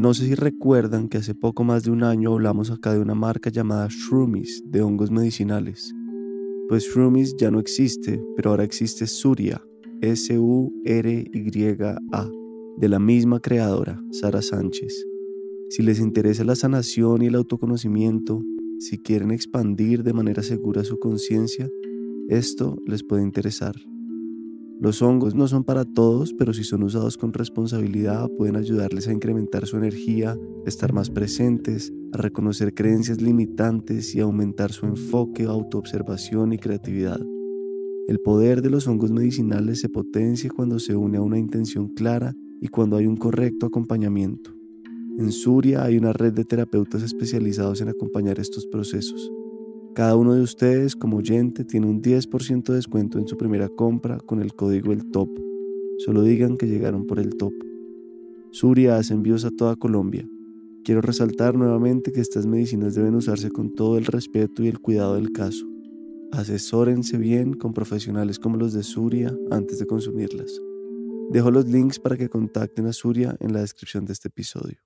No sé si recuerdan que hace poco más de un año hablamos acá de una marca llamada Shroomies de hongos medicinales. Pues Shroomies ya no existe, pero ahora existe Surya, Surya, de la misma creadora, Sara Sánchez. Si les interesa la sanación y el autoconocimiento, si quieren expandir de manera segura su conciencia, esto les puede interesar. Los hongos no son para todos, pero si son usados con responsabilidad pueden ayudarles a incrementar su energía, estar más presentes, a reconocer creencias limitantes y aumentar su enfoque, autoobservación y creatividad. El poder de los hongos medicinales se potencia cuando se une a una intención clara y cuando hay un correcto acompañamiento. En Surya hay una red de terapeutas especializados en acompañar estos procesos. Cada uno de ustedes como oyente tiene un 10% de descuento en su primera compra con el código El Topo. Solo digan que llegaron por El Topo. Surya hace envíos a toda Colombia. Quiero resaltar nuevamente que estas medicinas deben usarse con todo el respeto y el cuidado del caso. Asesórense bien con profesionales como los de Surya antes de consumirlas. Dejo los links para que contacten a Surya en la descripción de este episodio.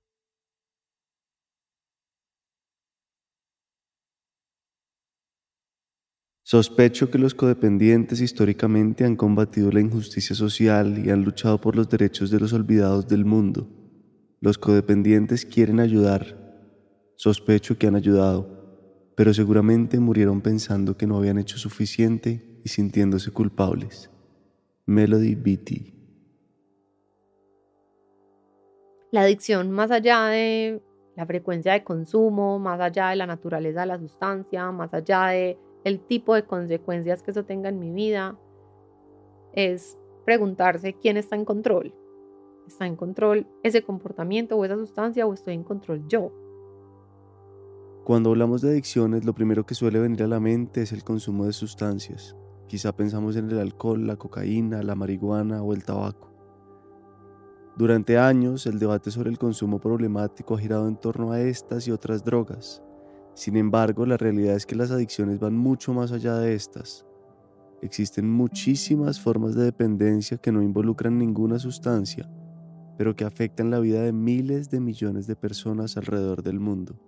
Sospecho que los codependientes históricamente han combatido la injusticia social y han luchado por los derechos de los olvidados del mundo. Los codependientes quieren ayudar. Sospecho que han ayudado, pero seguramente murieron pensando que no habían hecho suficiente y sintiéndose culpables. Melody Beattie. La adicción, más allá de la frecuencia de consumo, más allá de la naturaleza de la sustancia, más allá de el tipo de consecuencias que eso tenga en mi vida, es preguntarse quién está en control. ¿Está en control ese comportamiento o esa sustancia o estoy en control yo? Cuando hablamos de adicciones, lo primero que suele venir a la mente es el consumo de sustancias. Quizá pensamos en el alcohol, la cocaína, la marihuana o el tabaco. Durante años, el debate sobre el consumo problemático ha girado en torno a estas y otras drogas. Sin embargo, la realidad es que las adicciones van mucho más allá de estas. Existen muchísimas formas de dependencia que no involucran ninguna sustancia, pero que afectan la vida de miles de millones de personas alrededor del mundo.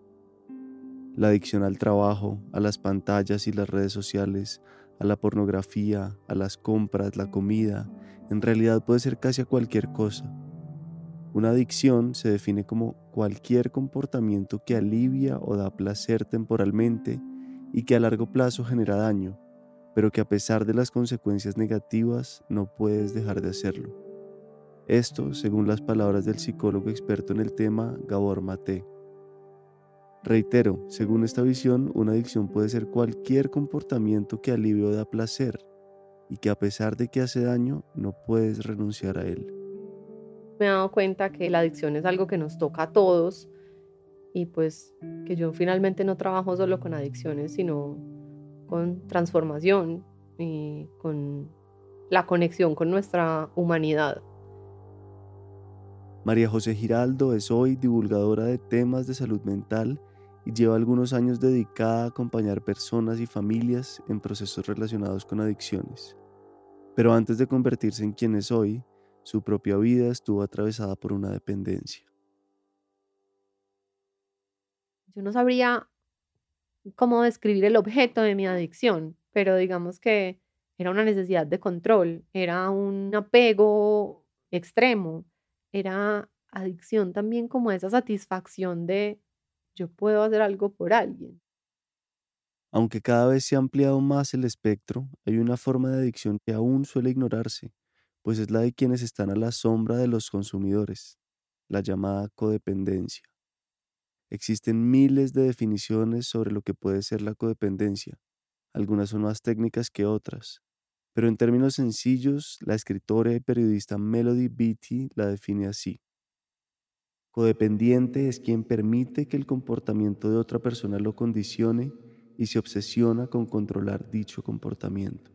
La adicción al trabajo, a las pantallas y las redes sociales, a la pornografía, a las compras, la comida, en realidad puede ser casi a cualquier cosa. Una adicción se define como cualquier comportamiento que alivia o da placer temporalmente y que a largo plazo genera daño, pero que a pesar de las consecuencias negativas no puedes dejar de hacerlo. Esto según las palabras del psicólogo experto en el tema, Gabor Maté. Reitero, según esta visión, una adicción puede ser cualquier comportamiento que alivie o da placer y que a pesar de que hace daño, no puedes renunciar a él. Me he dado cuenta que la adicción es algo que nos toca a todos y pues que yo finalmente no trabajo solo con adicciones, sino con transformación y con la conexión con nuestra humanidad. María José Giraldo es hoy divulgadora de temas de salud mental y lleva algunos años dedicada a acompañar personas y familias en procesos relacionados con adicciones. Pero antes de convertirse en quien es hoy, su propia vida estuvo atravesada por una dependencia. Yo no sabría cómo describir el objeto de mi adicción, pero digamos que era una necesidad de control, era un apego extremo, era adicción también como esa satisfacción de yo puedo hacer algo por alguien. Aunque cada vez se ha ampliado más el espectro, hay una forma de adicción que aún suele ignorarse, pues es la de quienes están a la sombra de los consumidores, la llamada codependencia. Existen miles de definiciones sobre lo que puede ser la codependencia. Algunas son más técnicas que otras, pero en términos sencillos, la escritora y periodista Melody Beattie la define así. Codependiente es quien permite que el comportamiento de otra persona lo condicione y se obsesiona con controlar dicho comportamiento.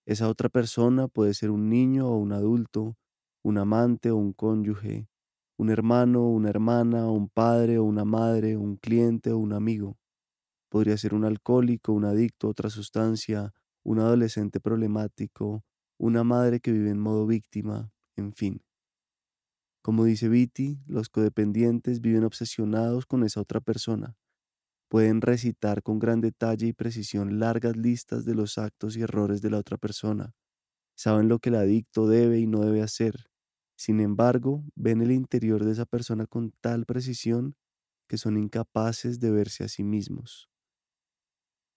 Esa otra persona puede ser un niño o un adulto, un amante o un cónyuge, un hermano o una hermana, un padre o una madre, un cliente o un amigo. Podría ser un alcohólico, un adicto a otra sustancia, un adolescente problemático, una madre que vive en modo víctima, en fin. Como dice Vitti, los codependientes viven obsesionados con esa otra persona. Pueden recitar con gran detalle y precisión largas listas de los actos y errores de la otra persona. Saben lo que el adicto debe y no debe hacer. Sin embargo, ven el interior de esa persona con tal precisión que son incapaces de verse a sí mismos.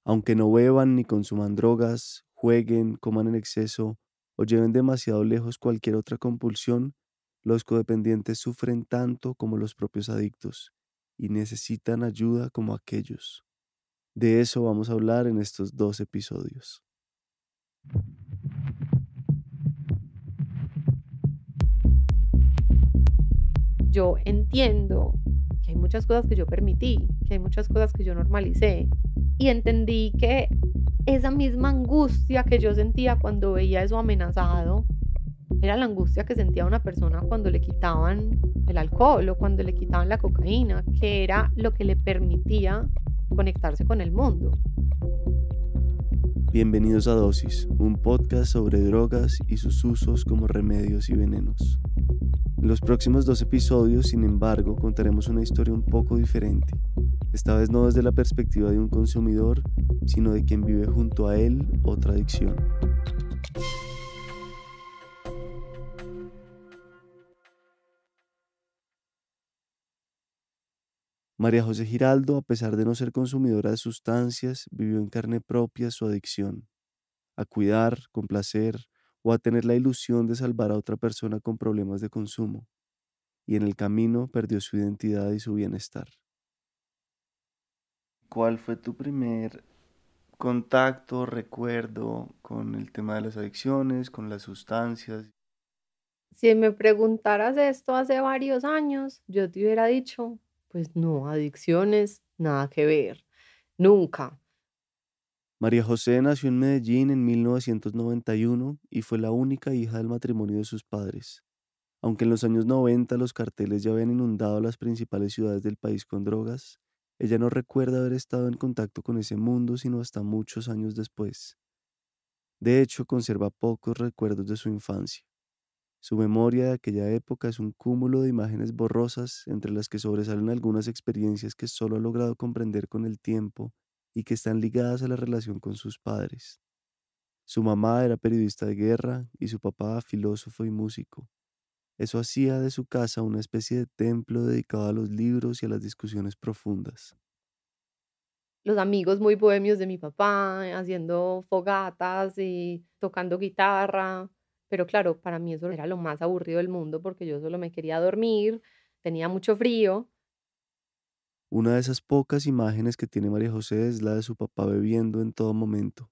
Aunque no beban ni consuman drogas, jueguen, coman en exceso o lleven demasiado lejos cualquier otra compulsión, los codependientes sufren tanto como los propios adictos y necesitan ayuda como aquellos. De eso vamos a hablar en estos 2 episodios. Yo entiendo que hay muchas cosas que yo permití, que hay muchas cosas que yo normalicé y entendí que esa misma angustia que yo sentía cuando veía eso amenazado era la angustia que sentía una persona cuando le quitaban el alcohol o cuando le quitaban la cocaína, que era lo que le permitía conectarse con el mundo. Bienvenidos a Dosis, un podcast sobre drogas y sus usos como remedios y venenos. En los próximos 2 episodios, sin embargo, contaremos una historia un poco diferente. Esta vez no desde la perspectiva de un consumidor, sino de quien vive junto a él otra adicción. María José Giraldo, a pesar de no ser consumidora de sustancias, vivió en carne propia su adicción, a cuidar, complacer o a tener la ilusión de salvar a otra persona con problemas de consumo, y en el camino perdió su identidad y su bienestar. ¿Cuál fue tu primer contacto, recuerdo con el tema de las adicciones, con las sustancias? Si me preguntaras esto hace varios años, yo te hubiera dicho, pues no, adicciones, nada que ver, nunca. María José nació en Medellín en 1991 y fue la única hija del matrimonio de sus padres. Aunque en los años 90 los carteles ya habían inundado las principales ciudades del país con drogas, ella no recuerda haber estado en contacto con ese mundo sino hasta muchos años después. De hecho, conserva pocos recuerdos de su infancia. Su memoria de aquella época es un cúmulo de imágenes borrosas entre las que sobresalen algunas experiencias que solo ha logrado comprender con el tiempo y que están ligadas a la relación con sus padres. Su mamá era periodista de guerra y su papá filósofo y músico. Eso hacía de su casa una especie de templo dedicado a los libros y a las discusiones profundas. Los amigos muy bohemios de mi papá, haciendo fogatas y tocando guitarra, pero claro, para mí eso era lo más aburrido del mundo porque yo solo me quería dormir, tenía mucho frío. Una de esas pocas imágenes que tiene María José es la de su papá bebiendo en todo momento,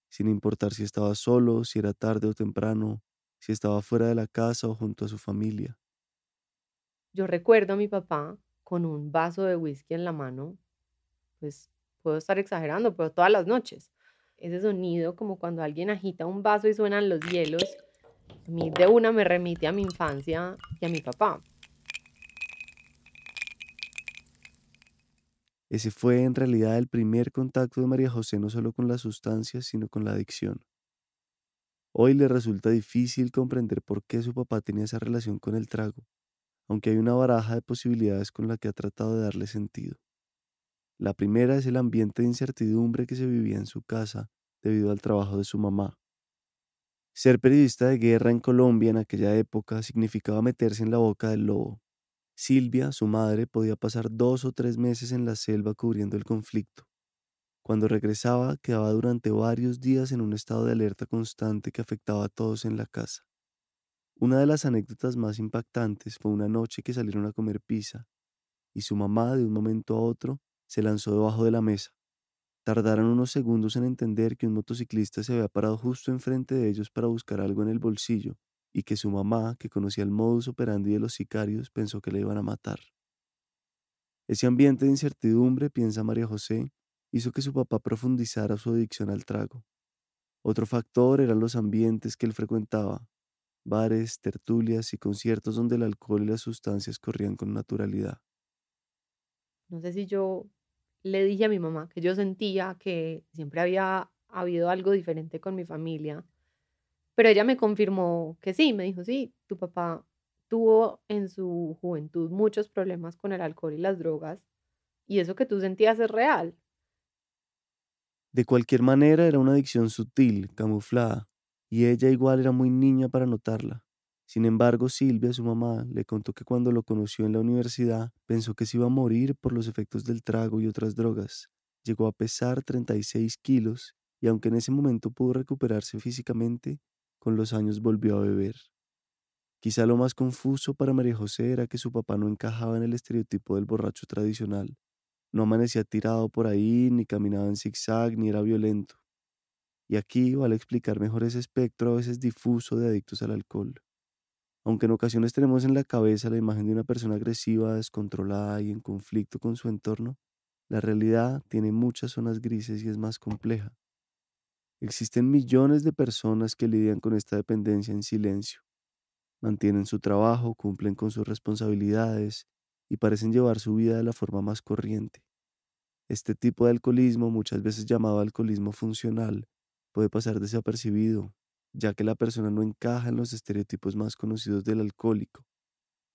sin importar si estaba solo, si era tarde o temprano, si estaba fuera de la casa o junto a su familia. Yo recuerdo a mi papá con un vaso de whisky en la mano, pues puedo estar exagerando, pero todas las noches. Ese sonido como cuando alguien agita un vaso y suenan los hielos, a mí de una me remite a mi infancia y a mi papá. Ese fue en realidad el primer contacto de María José no solo con las sustancias, sino con la adicción. Hoy le resulta difícil comprender por qué su papá tenía esa relación con el trago, aunque hay una baraja de posibilidades con la que ha tratado de darle sentido. La primera es el ambiente de incertidumbre que se vivía en su casa debido al trabajo de su mamá. Ser periodista de guerra en Colombia en aquella época significaba meterse en la boca del lobo. Silvia, su madre, podía pasar 2 o 3 meses en la selva cubriendo el conflicto. Cuando regresaba, quedaba durante varios días en un estado de alerta constante que afectaba a todos en la casa. Una de las anécdotas más impactantes fue una noche que salieron a comer pizza y su mamá, de un momento a otro, se lanzó debajo de la mesa. Tardaron unos segundos en entender que un motociclista se había parado justo enfrente de ellos para buscar algo en el bolsillo y que su mamá, que conocía el modus operandi de los sicarios, pensó que le iban a matar. Ese ambiente de incertidumbre, piensa María José, hizo que su papá profundizara su adicción al trago. Otro factor eran los ambientes que él frecuentaba, bares, tertulias y conciertos donde el alcohol y las sustancias corrían con naturalidad. No sé si yo le dije a mi mamá que yo sentía que siempre había habido algo diferente con mi familia, pero ella me confirmó que sí, me dijo, sí, tu papá tuvo en su juventud muchos problemas con el alcohol y las drogas, y eso que tú sentías es real. De cualquier manera era una adicción sutil, camuflada, y ella igual era muy niña para notarla. Sin embargo, Silvia, su mamá, le contó que cuando lo conoció en la universidad pensó que se iba a morir por los efectos del trago y otras drogas. Llegó a pesar 36 kilos y aunque en ese momento pudo recuperarse físicamente, con los años volvió a beber. Quizá lo más confuso para María José era que su papá no encajaba en el estereotipo del borracho tradicional. No amanecía tirado por ahí, ni caminaba en zigzag, ni era violento. Y aquí vale explicar mejor ese espectro a veces difuso de adictos al alcohol. Aunque en ocasiones tenemos en la cabeza la imagen de una persona agresiva, descontrolada y en conflicto con su entorno, la realidad tiene muchas zonas grises y es más compleja. Existen millones de personas que lidian con esta dependencia en silencio. Mantienen su trabajo, cumplen con sus responsabilidades y parecen llevar su vida de la forma más corriente. Este tipo de alcoholismo, muchas veces llamado alcoholismo funcional, puede pasar desapercibido, ya que la persona no encaja en los estereotipos más conocidos del alcohólico,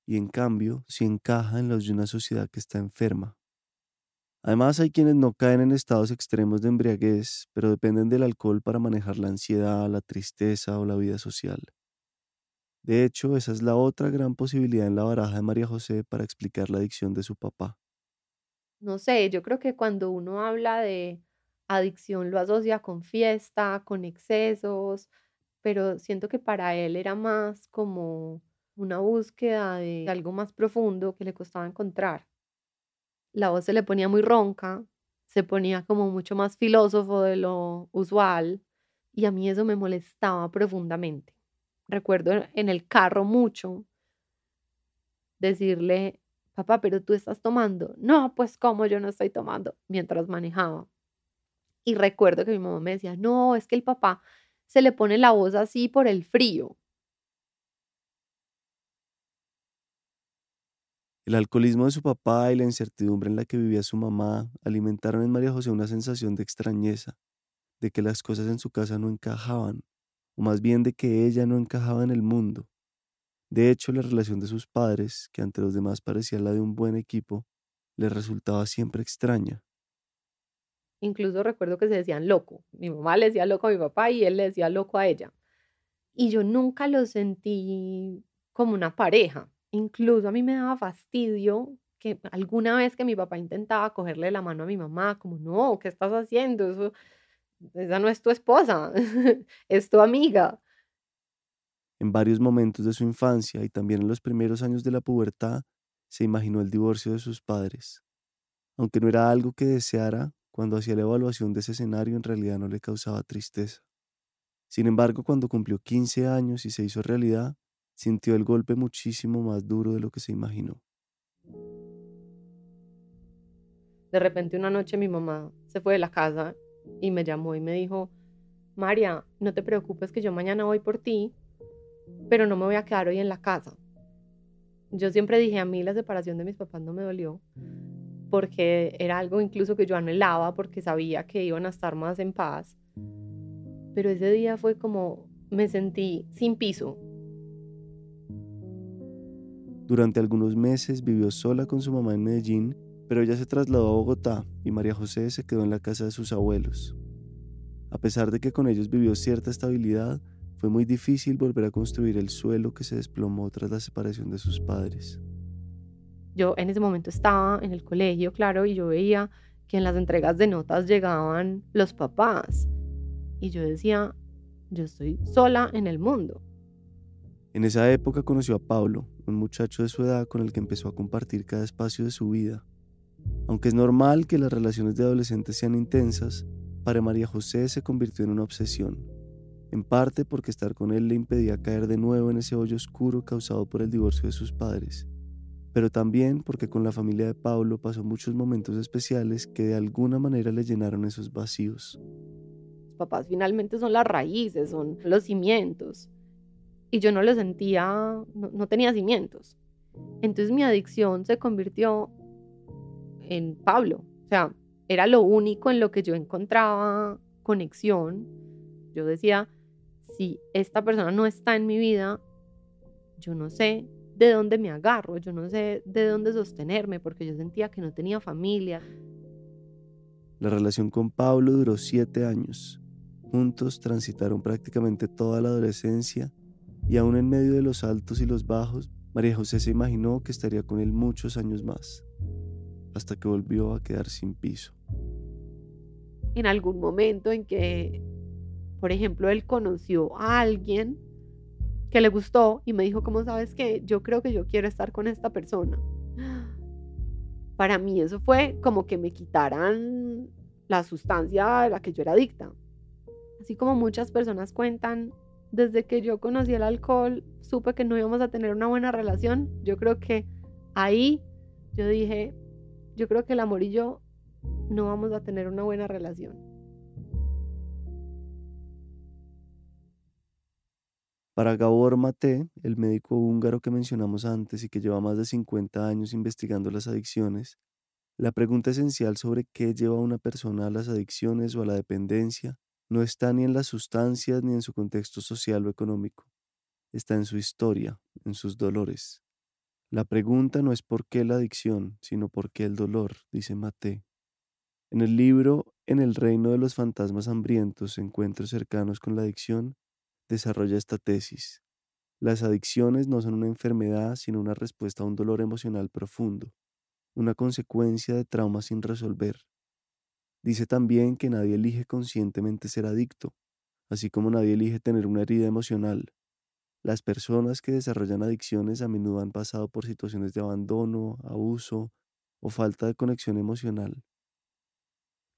y en cambio sí encaja en los de una sociedad que está enferma. Además, hay quienes no caen en estados extremos de embriaguez, pero dependen del alcohol para manejar la ansiedad, la tristeza o la vida social. De hecho, esa es la otra gran posibilidad en la baraja de María José para explicar la adicción de su papá. No sé, yo creo que cuando uno habla de adicción lo asocia con fiesta, con excesos, pero siento que para él era más como una búsqueda de algo más profundo que le costaba encontrar. La voz se le ponía muy ronca, se ponía como mucho más filósofo de lo usual y a mí eso me molestaba profundamente. Recuerdo en el carro mucho decirle: "Papá, pero tú estás tomando". "No, pues, ¿cómo yo no estoy tomando?", mientras manejaba. Y recuerdo que mi mamá me decía: "No, es que el papá se le pone la voz así por el frío". El alcoholismo de su papá y la incertidumbre en la que vivía su mamá alimentaron en María José una sensación de extrañeza, de que las cosas en su casa no encajaban, o más bien de que ella no encajaba en el mundo. De hecho, la relación de sus padres, que ante los demás parecía la de un buen equipo, le resultaba siempre extraña. Incluso recuerdo que se decían loco. Mi mamá le decía loco a mi papá y él le decía loco a ella. Y yo nunca lo sentí como una pareja. Incluso a mí me daba fastidio que alguna vez que mi papá intentaba cogerle la mano a mi mamá, como, no, ¿qué estás haciendo? Eso, esa no es tu esposa, es tu amiga. En varios momentos de su infancia y también en los primeros años de la pubertad, se imaginó el divorcio de sus padres. Aunque no era algo que deseara, cuando hacía la evaluación de ese escenario en realidad no le causaba tristeza. Sin embargo, cuando cumplió 15 años y se hizo realidad, sintió el golpe muchísimo más duro de lo que se imaginó. De repente una noche mi mamá se fue de la casa y me llamó y me dijo: María, no te preocupes que yo mañana voy por ti, pero no me voy a quedar hoy en la casa. Yo siempre dije, a mí la separación de mis papás no me dolió, porque era algo incluso que yo anhelaba, porque sabía que iban a estar más en paz. Pero ese día fue como, me sentí sin piso. Durante algunos meses vivió sola con su mamá en Medellín, pero ella se trasladó a Bogotá y María José se quedó en la casa de sus abuelos. A pesar de que con ellos vivió cierta estabilidad, fue muy difícil volver a construir el suelo que se desplomó tras la separación de sus padres. Yo en ese momento estaba en el colegio, claro, y yo veía que en las entregas de notas llegaban los papás. Y yo decía, yo estoy sola en el mundo. En esa época conoció a Pablo, un muchacho de su edad con el que empezó a compartir cada espacio de su vida. Aunque es normal que las relaciones de adolescentes sean intensas, para María José se convirtió en una obsesión, en parte porque estar con él le impedía caer de nuevo en ese hoyo oscuro causado por el divorcio de sus padres, pero también porque con la familia de Pablo pasó muchos momentos especiales que de alguna manera le llenaron esos vacíos. Los papás finalmente son las raíces, son los cimientos. Y yo no lo sentía, no tenía cimientos. Entonces mi adicción se convirtió en Pablo. O sea, era lo único en lo que yo encontraba conexión. Yo decía, si esta persona no está en mi vida, yo no sé de dónde me agarro, yo no sé de dónde sostenerme, porque yo sentía que no tenía familia. La relación con Pablo duró 7 años. Juntos transitaron prácticamente toda la adolescencia y aún en medio de los altos y los bajos, María José se imaginó que estaría con él muchos años más, hasta que volvió a quedar sin piso. En algún momento en que, por ejemplo, él conoció a alguien que le gustó y me dijo, ¿cómo sabes que yo creo que yo quiero estar con esta persona? Para mí eso fue como que me quitaran la sustancia a la que yo era adicta. Así como muchas personas cuentan, desde que yo conocí el alcohol, supe que no íbamos a tener una buena relación. Yo creo que ahí yo dije, yo creo que el amor y yo no vamos a tener una buena relación. Para Gabor Mate, el médico húngaro que mencionamos antes y que lleva más de 50 años investigando las adicciones, la pregunta esencial sobre qué lleva a una persona a las adicciones o a la dependencia no está ni en las sustancias ni en su contexto social o económico, está en su historia, en sus dolores. La pregunta no es por qué la adicción, sino por qué el dolor, dice Mate. En el libro En el reino de los fantasmas hambrientos, encuentros cercanos con la adicción, desarrolla esta tesis. Las adicciones no son una enfermedad, sino una respuesta a un dolor emocional profundo, una consecuencia de traumas sin resolver. Dice también que nadie elige conscientemente ser adicto, así como nadie elige tener una herida emocional. Las personas que desarrollan adicciones a menudo han pasado por situaciones de abandono, abuso o falta de conexión emocional.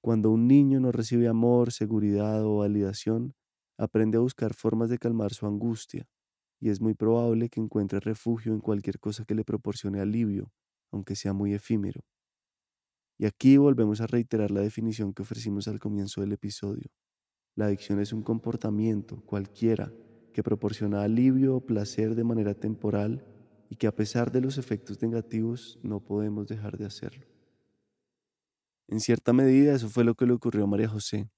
Cuando un niño no recibe amor, seguridad o validación, aprende a buscar formas de calmar su angustia, y es muy probable que encuentre refugio en cualquier cosa que le proporcione alivio, aunque sea muy efímero. Y aquí volvemos a reiterar la definición que ofrecimos al comienzo del episodio. La adicción es un comportamiento, cualquiera, que proporciona alivio o placer de manera temporal y que a pesar de los efectos negativos no podemos dejar de hacerlo. En cierta medida eso fue lo que le ocurrió a María José.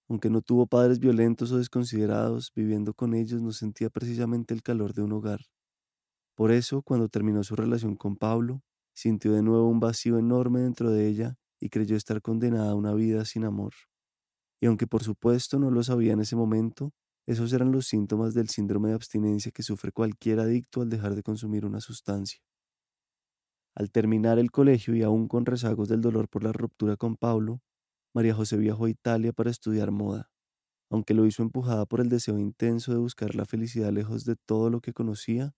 Aunque no tuvo padres violentos o desconsiderados, viviendo con ellos no sentía precisamente el calor de un hogar. Por eso, cuando terminó su relación con Pablo, sintió de nuevo un vacío enorme dentro de ella y creyó estar condenada a una vida sin amor. Y aunque por supuesto no lo sabía en ese momento, esos eran los síntomas del síndrome de abstinencia que sufre cualquier adicto al dejar de consumir una sustancia. Al terminar el colegio y aún con rezagos del dolor por la ruptura con Pablo, María José viajó a Italia para estudiar moda. Aunque lo hizo empujada por el deseo intenso de buscar la felicidad lejos de todo lo que conocía,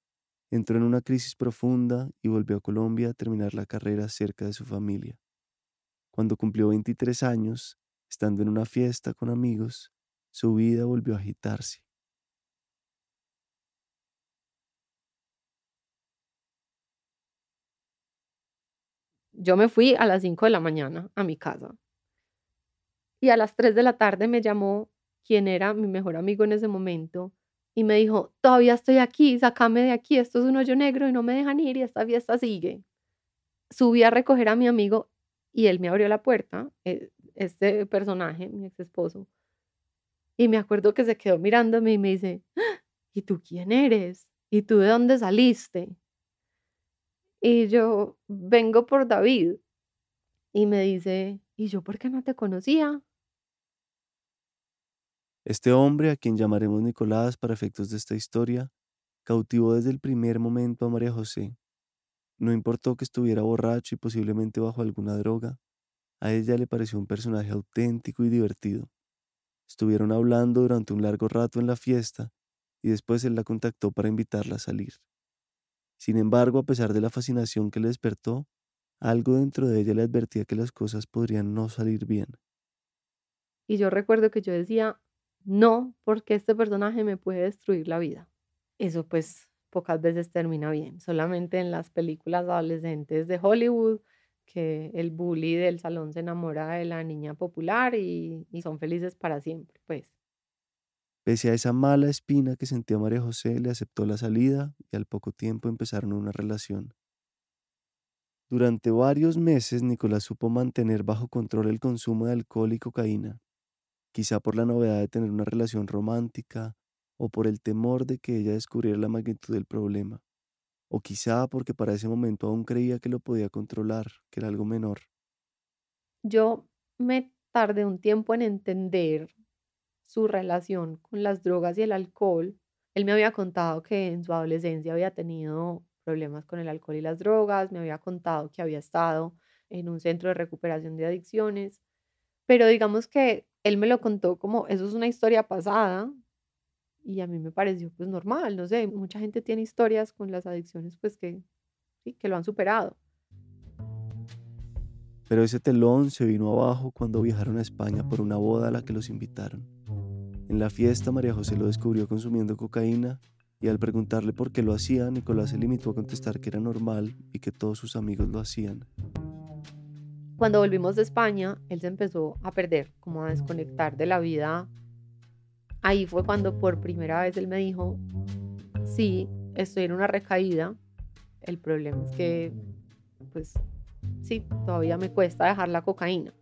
entró en una crisis profunda y volvió a Colombia a terminar la carrera cerca de su familia. Cuando cumplió 23 años, estando en una fiesta con amigos, su vida volvió a agitarse. Yo me fui a las 5 de la mañana a mi casa y a las 3 de la tarde me llamó quien era mi mejor amigo en ese momento y me dijo, todavía estoy aquí, sácame de aquí, esto es un hoyo negro y no me dejan ir y esta fiesta sigue. Subí a recoger a mi amigo y él me abrió la puerta, este personaje, mi ex esposo, y me acuerdo que se quedó mirándome y me dice, ¿y tú quién eres? ¿Y tú de dónde saliste? Y yo vengo por David. Y me dice, ¿y yo por qué no te conocía? Este hombre, a quien llamaremos Nicolás para efectos de esta historia, cautivó desde el primer momento a María José. No importó que estuviera borracho y posiblemente bajo alguna droga, a ella le pareció un personaje auténtico y divertido. Estuvieron hablando durante un largo rato en la fiesta y después él la contactó para invitarla a salir. Sin embargo, a pesar de la fascinación que le despertó, algo dentro de ella le advertía que las cosas podrían no salir bien. Y yo recuerdo que yo decía, no, porque este personaje me puede destruir la vida. Eso pues pocas veces termina bien, solamente en las películas adolescentes de Hollywood, que el bully del salón se enamora de la niña popular y son felices para siempre, pues. Pese a esa mala espina que sentía María José, le aceptó la salida y al poco tiempo empezaron una relación. Durante varios meses, Nicolás supo mantener bajo control el consumo de alcohol y cocaína, quizá por la novedad de tener una relación romántica o por el temor de que ella descubriera la magnitud del problema. O quizá porque para ese momento aún creía que lo podía controlar, que era algo menor. Yo me tardé un tiempo en entender su relación con las drogas y el alcohol. Él me había contado que en su adolescencia había tenido problemas con el alcohol y las drogas, me había contado que había estado en un centro de recuperación de adicciones, pero digamos que él me lo contó como eso es una historia pasada y a mí me pareció pues normal, no sé, mucha gente tiene historias con las adicciones pues que sí, que lo han superado. Pero ese telón se vino abajo cuando viajaron a España por una boda a la que los invitaron. En la fiesta, María José lo descubrió consumiendo cocaína y al preguntarle por qué lo hacía, Nicolás se limitó a contestar que era normal y que todos sus amigos lo hacían. Cuando volvimos de España, él se empezó a perder, como a desconectar de la vida. Ahí fue cuando por primera vez él me dijo, sí, estoy en una recaída, el problema es que, pues, sí, todavía me cuesta dejar la cocaína.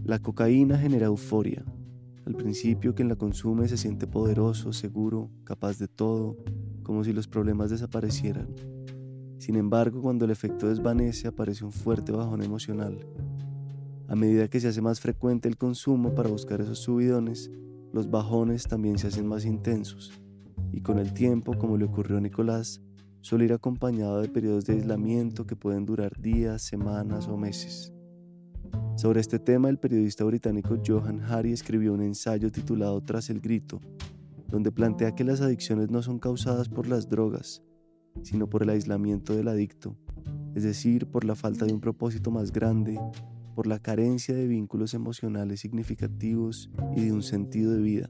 La cocaína genera euforia. Al principio quien la consume se siente poderoso, seguro, capaz de todo, como si los problemas desaparecieran. Sin embargo, cuando el efecto desvanece aparece un fuerte bajón emocional. A medida que se hace más frecuente el consumo para buscar esos subidones, los bajones también se hacen más intensos. Y con el tiempo, como le ocurrió a Nicolás, suele ir acompañado de periodos de aislamiento que pueden durar días, semanas o meses. Sobre este tema, el periodista británico Johann Hari escribió un ensayo titulado Tras el grito, donde plantea que las adicciones no son causadas por las drogas, sino por el aislamiento del adicto, es decir, por la falta de un propósito más grande, por la carencia de vínculos emocionales significativos y de un sentido de vida.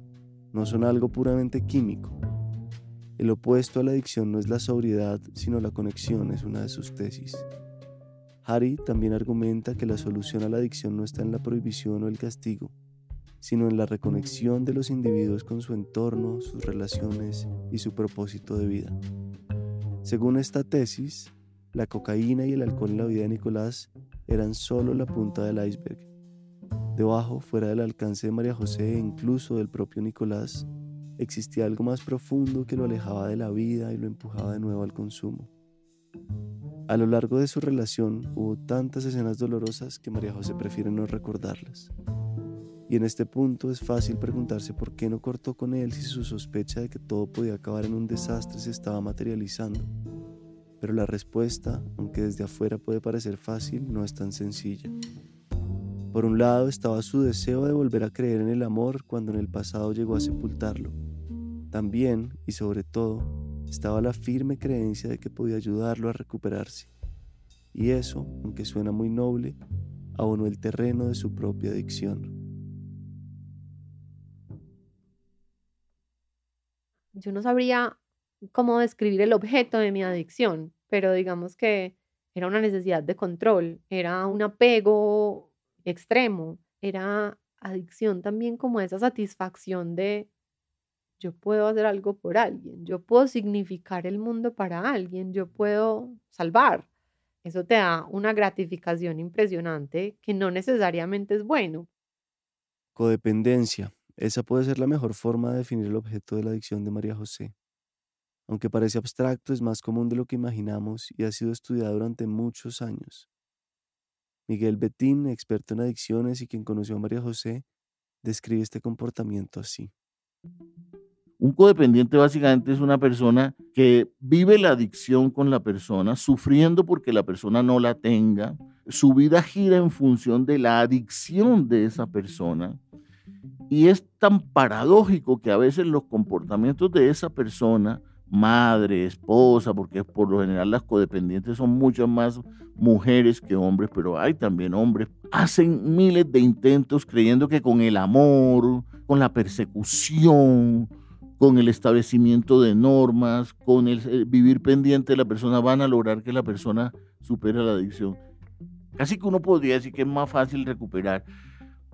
No son algo puramente químico. El opuesto a la adicción no es la sobriedad, sino la conexión, es una de sus tesis. Hari también argumenta que la solución a la adicción no está en la prohibición o el castigo, sino en la reconexión de los individuos con su entorno, sus relaciones y su propósito de vida. Según esta tesis, la cocaína y el alcohol en la vida de Nicolás eran solo la punta del iceberg. Debajo, fuera del alcance de María José e incluso del propio Nicolás, existía algo más profundo que lo alejaba de la vida y lo empujaba de nuevo al consumo. A lo largo de su relación hubo tantas escenas dolorosas que María José prefiere no recordarlas. Y en este punto es fácil preguntarse por qué no cortó con él si su sospecha de que todo podía acabar en un desastre se estaba materializando. Pero la respuesta, aunque desde afuera puede parecer fácil, no es tan sencilla. Por un lado estaba su deseo de volver a creer en el amor cuando en el pasado llegó a sepultarlo. También, y sobre todo, estaba la firme creencia de que podía ayudarlo a recuperarse. Y eso, aunque suena muy noble, abonó el terreno de su propia adicción. Yo no sabría cómo describir el objeto de mi adicción, pero digamos que era una necesidad de control, era un apego extremo, era adicción también como esa satisfacción de yo puedo hacer algo por alguien, yo puedo significar el mundo para alguien, yo puedo salvar. Eso te da una gratificación impresionante que no necesariamente es bueno. Codependencia. Esa puede ser la mejor forma de definir el objeto de la adicción de María José. Aunque parece abstracto, es más común de lo que imaginamos y ha sido estudiado durante muchos años. Miguel Betín, experto en adicciones y quien conoció a María José, describe este comportamiento así. Un codependiente básicamente es una persona que vive la adicción con la persona, sufriendo porque la persona no la tenga. Su vida gira en función de la adicción de esa persona. Y es tan paradójico que a veces los comportamientos de esa persona, madre, esposa, porque por lo general las codependientes son muchas más mujeres que hombres, pero hay también hombres, hacen miles de intentos creyendo que con el amor, con la persecución, con el establecimiento de normas, con el vivir pendiente de la persona, van a lograr que la persona supere la adicción. Casi que uno podría decir que es más fácil recuperar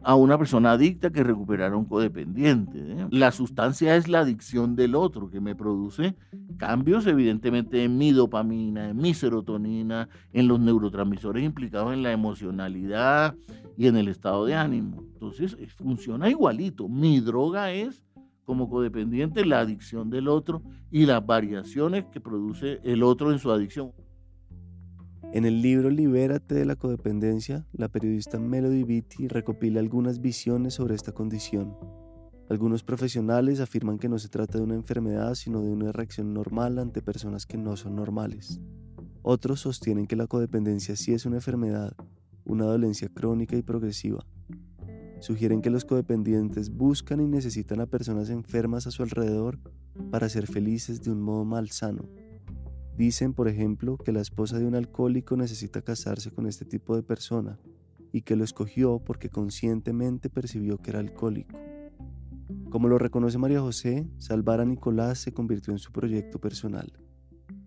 a una persona adicta que recuperar a un codependiente, ¿eh? La sustancia es la adicción del otro, que me produce cambios evidentemente en mi dopamina, en mi serotonina, en los neurotransmisores implicados en la emocionalidad y en el estado de ánimo. Entonces funciona igualito. Mi droga es como codependiente la adicción del otro y las variaciones que produce el otro en su adicción. En el libro Libérate de la codependencia, la periodista Melody Beattie recopila algunas visiones sobre esta condición. Algunos profesionales afirman que no se trata de una enfermedad, sino de una reacción normal ante personas que no son normales. Otros sostienen que la codependencia sí es una enfermedad, una dolencia crónica y progresiva. Sugieren que los codependientes buscan y necesitan a personas enfermas a su alrededor para ser felices de un modo malsano. Dicen, por ejemplo, que la esposa de un alcohólico necesita casarse con este tipo de persona y que lo escogió porque conscientemente percibió que era alcohólico. Como lo reconoce María José, salvar a Nicolás se convirtió en su proyecto personal.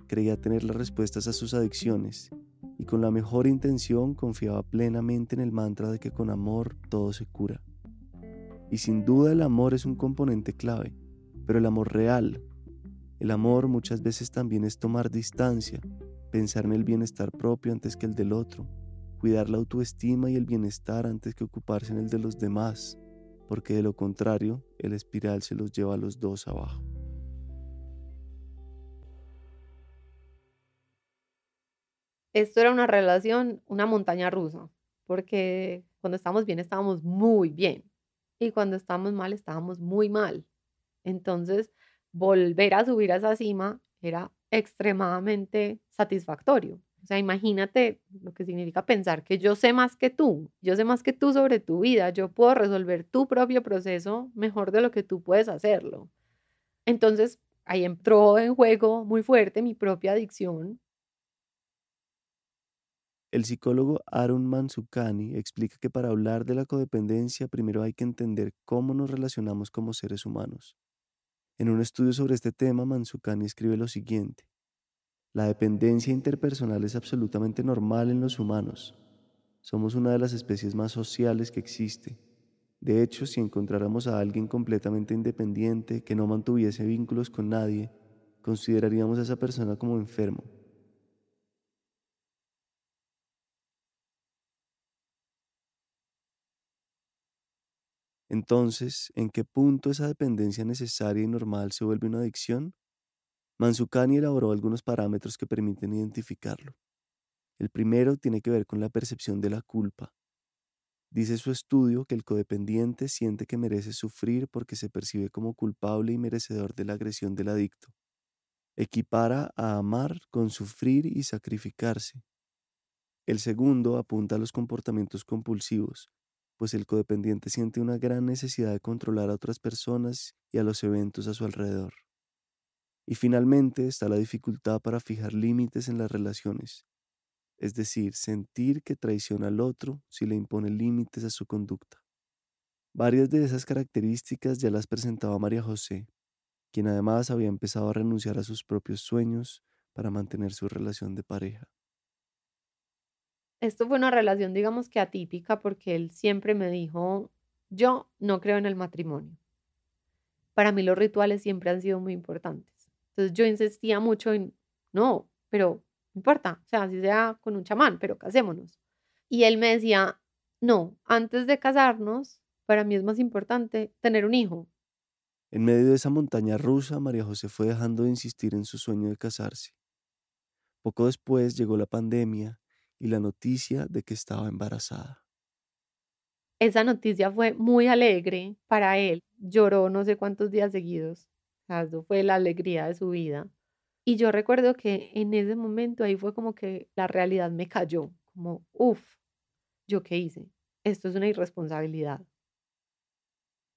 Creía tener las respuestas a sus adicciones y con la mejor intención confiaba plenamente en el mantra de que con amor todo se cura. Y sin duda el amor es un componente clave, pero el amor real. El amor muchas veces también es tomar distancia, pensar en el bienestar propio antes que el del otro, cuidar la autoestima y el bienestar antes que ocuparse en el de los demás, porque de lo contrario, el espiral se los lleva a los dos abajo. Esto era una relación, una montaña rusa, porque cuando estábamos bien estábamos muy bien y cuando estábamos mal estábamos muy mal. Entonces, volver a subir a esa cima era extremadamente satisfactorio. O sea, imagínate lo que significa pensar que yo sé más que tú, yo sé más que tú sobre tu vida, yo puedo resolver tu propio proceso mejor de lo que tú puedes hacerlo. Entonces, ahí entró en juego muy fuerte mi propia adicción. El psicólogo Arun Mansukhani explica que para hablar de la codependencia primero hay que entender cómo nos relacionamos como seres humanos. En un estudio sobre este tema, Mansukhani escribe lo siguiente: la dependencia interpersonal es absolutamente normal en los humanos. Somos una de las especies más sociales que existe. De hecho, si encontráramos a alguien completamente independiente que no mantuviese vínculos con nadie, consideraríamos a esa persona como enfermo. Entonces, ¿en qué punto esa dependencia necesaria y normal se vuelve una adicción? Mansukhani elaboró algunos parámetros que permiten identificarlo. El primero tiene que ver con la percepción de la culpa. Dice su estudio que el codependiente siente que merece sufrir porque se percibe como culpable y merecedor de la agresión del adicto. Equipara a amar con sufrir y sacrificarse. El segundo apunta a los comportamientos compulsivos, pues el codependiente siente una gran necesidad de controlar a otras personas y a los eventos a su alrededor. Y finalmente está la dificultad para fijar límites en las relaciones, es decir, sentir que traiciona al otro si le impone límites a su conducta. Varias de esas características ya las presentaba María José, quien además había empezado a renunciar a sus propios sueños para mantener su relación de pareja. Esto fue una relación, digamos que atípica, porque él siempre me dijo, yo no creo en el matrimonio. Para mí los rituales siempre han sido muy importantes. Entonces yo insistía mucho en, no, pero no importa, o sea, así sea con un chamán, pero casémonos. Y él me decía, no, antes de casarnos, para mí es más importante tener un hijo. En medio de esa montaña rusa, María José fue dejando de insistir en su sueño de casarse. Poco después llegó la pandemia y la noticia de que estaba embarazada. Esa noticia fue muy alegre para él. Lloró no sé cuántos días seguidos. O sea, eso fue la alegría de su vida. Y yo recuerdo que en ese momento ahí fue como que la realidad me cayó, como, uff, ¿yo qué hice? Esto es una irresponsabilidad.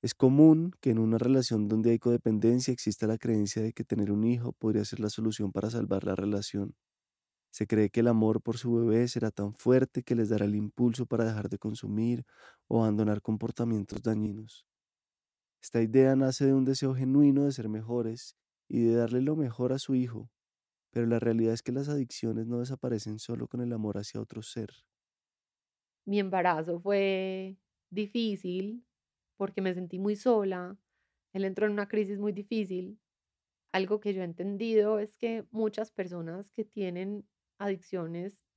Es común que en una relación donde hay codependencia exista la creencia de que tener un hijo podría ser la solución para salvar la relación. Se cree que el amor por su bebé será tan fuerte que les dará el impulso para dejar de consumir o abandonar comportamientos dañinos. Esta idea nace de un deseo genuino de ser mejores y de darle lo mejor a su hijo, pero la realidad es que las adicciones no desaparecen solo con el amor hacia otro ser. Mi embarazo fue difícil porque me sentí muy sola. Él entró en una crisis muy difícil. Algo que yo he entendido es que muchas personas que tienen adicciones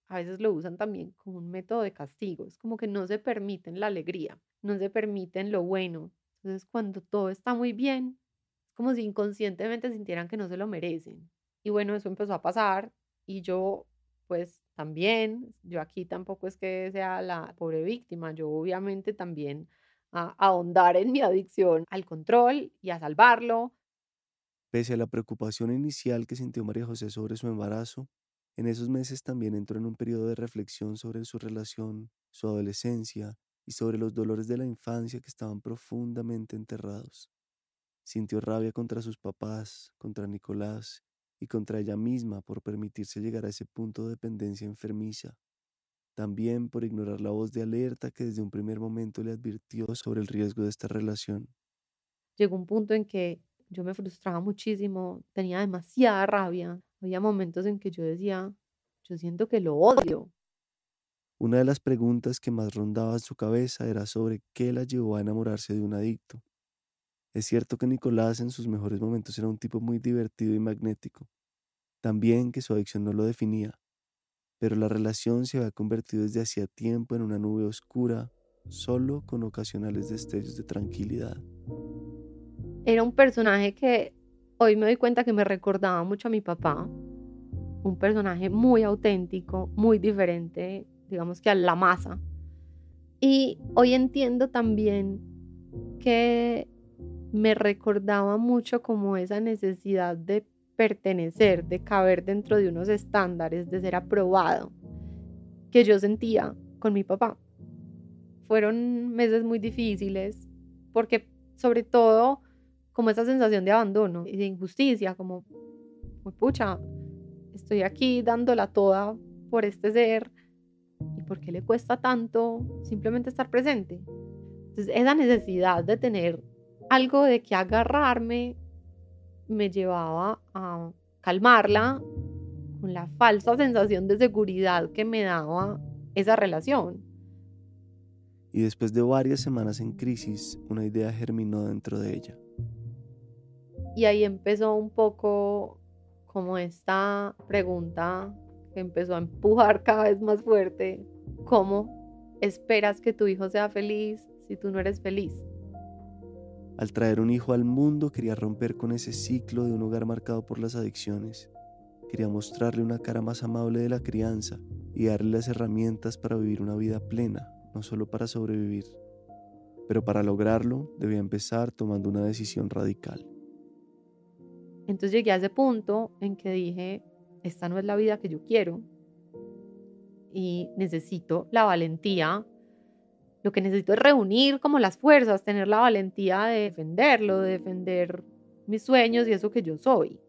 a veces lo usan también como un método de castigo. Es como que no se permiten la alegría, no se permiten lo bueno. Entonces, cuando todo está muy bien, es como si inconscientemente sintieran que no se lo merecen. Y bueno, eso empezó a pasar y yo, pues también, yo aquí tampoco es que sea la pobre víctima, yo obviamente también a ahondar en mi adicción al control y a salvarlo. Pese a la preocupación inicial que sintió María José sobre su embarazo, en esos meses también entró en un periodo de reflexión sobre su relación, su adolescencia y sobre los dolores de la infancia que estaban profundamente enterrados. Sintió rabia contra sus papás, contra Nicolás y contra ella misma por permitirse llegar a ese punto de dependencia enfermiza. También por ignorar la voz de alerta que desde un primer momento le advirtió sobre el riesgo de esta relación. Llegó un punto en que yo me frustraba muchísimo, tenía demasiada rabia. Había momentos en que yo decía, yo siento que lo odio. Una de las preguntas que más rondaba en su cabeza era sobre qué la llevó a enamorarse de un adicto. Es cierto que Nicolás en sus mejores momentos era un tipo muy divertido y magnético. También que su adicción no lo definía, pero la relación se había convertido desde hacía tiempo en una nube oscura, solo con ocasionales destellos de tranquilidad. Era un personaje que hoy me doy cuenta que me recordaba mucho a mi papá, un personaje muy auténtico, muy diferente, digamos que a la masa. Y hoy entiendo también que me recordaba mucho como esa necesidad de pertenecer, de caber dentro de unos estándares, de ser aprobado, que yo sentía con mi papá. Fueron meses muy difíciles porque sobre todo como esa sensación de abandono y de injusticia, como, pucha, estoy aquí dándola toda por este ser y por qué le cuesta tanto simplemente estar presente. Entonces esa necesidad de tener algo de que agarrarme me llevaba a calmarla con la falsa sensación de seguridad que me daba esa relación. Y después de varias semanas en crisis, una idea germinó dentro de ella. Y ahí empezó un poco como esta pregunta que empezó a empujar cada vez más fuerte. ¿Cómo esperas que tu hijo sea feliz si tú no eres feliz? Al traer un hijo al mundo quería romper con ese ciclo de un hogar marcado por las adicciones. Quería mostrarle una cara más amable de la crianza y darle las herramientas para vivir una vida plena, no solo para sobrevivir. Pero para lograrlo debía empezar tomando una decisión radical. Entonces llegué a ese punto en que dije, esta no es la vida que yo quiero y necesito la valentía. Lo que necesito es reunir como las fuerzas, tener la valentía de defenderlo, de defender mis sueños y eso que yo soy.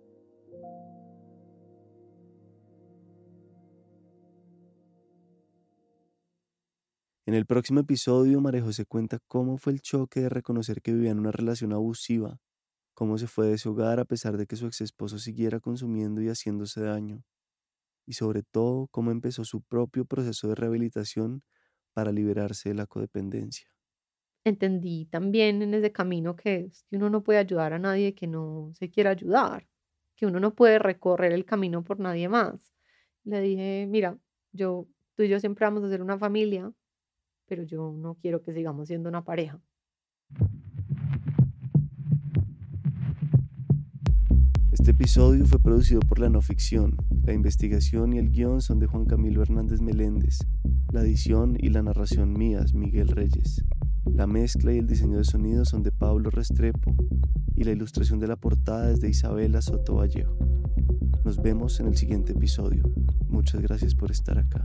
En el próximo episodio, María José cuenta cómo fue el choque de reconocer que vivía en una relación abusiva, cómo se fue de su hogar a pesar de que su ex esposo siguiera consumiendo y haciéndose daño, y sobre todo cómo empezó su propio proceso de rehabilitación para liberarse de la codependencia. Entendí también en ese camino que es que uno no puede ayudar a nadie que no se quiera ayudar, que uno no puede recorrer el camino por nadie más. Le dije, mira, tú y yo siempre vamos a ser una familia, pero yo no quiero que sigamos siendo una pareja. Este episodio fue producido por La No Ficción. La investigación y el guión son de Juan Camilo Hernández Meléndez. La edición y la narración mías, Miguel Reyes. La mezcla y el diseño de sonido son de Pablo Restrepo y la ilustración de la portada es de Isabela Soto Vallejo. Nos vemos en el siguiente episodio. Muchas gracias por estar acá.